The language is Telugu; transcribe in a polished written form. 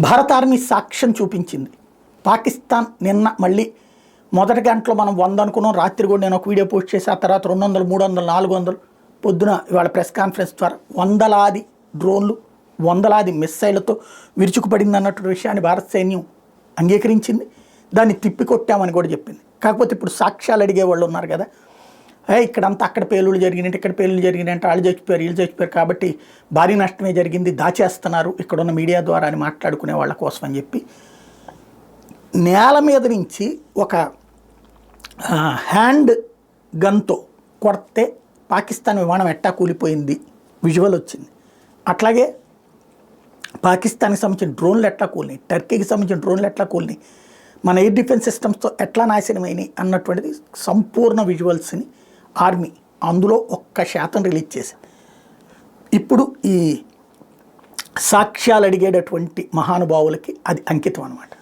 భారత ఆర్మీ సాక్ష్యం చూపించింది. పాకిస్తాన్ నిన్న మళ్ళీ మొదటి గంటలో మనం 100 అనుకున్నాం, రాత్రి కూడా నేను ఒక వీడియో పోస్ట్ చేసి ఆ తర్వాత 200, 300, 400 పొద్దున ఇవాళ ప్రెస్ కాన్ఫరెన్స్ ద్వారా వందలాది డ్రోన్లు, వందలాది మిస్సైళ్లతో విరుచుకుపడింది అన్నట్టు విషయాన్ని భారత సైన్యం అంగీకరించింది. దాన్ని తిప్పికొట్టామని కూడా చెప్పింది. కాకపోతే ఇప్పుడు సాక్ష్యాలు అడిగే వాళ్ళు ఉన్నారు కదా, ఇక్కడంతా అక్కడ పేలుళ్ళు జరిగినాయి, ఇక్కడ పేలుళ్ళు జరిగినాయి అంటే వాళ్ళు చచ్చిపోయారు, వీళ్ళు చచ్చిపోయారు, కాబట్టి భారీ నష్టమే జరిగింది, దాచేస్తున్నారు ఇక్కడున్న మీడియా ద్వారా అని మాట్లాడుకునే వాళ్ళ కోసం అని చెప్పి నేల మీద నుంచి ఒక హ్యాండ్ గన్తో కొడితే పాకిస్తాన్ విమానం ఎట్టా కూలిపోయింది విజువల్ వచ్చింది. అట్లాగే పాకిస్తాన్కి సంబంధించిన డ్రోన్లు ఎట్లా కూలినాయి, టర్కీకి సంబంధించిన డ్రోన్లు ఎట్లా కూలినాయి, మన ఎయిర్ డిఫెన్స్ సిస్టమ్స్తో ఎట్లా నాశనమైనాయి అన్నటువంటిది సంపూర్ణ విజువల్స్ని ఆర్మీ అందులో 1% రిలీజ్ చేసింది. ఇప్పుడు ఈ సాక్ష్యాలు అడిగేటటువంటి మహానుభావులకి అది అంకితం అన్నమాట.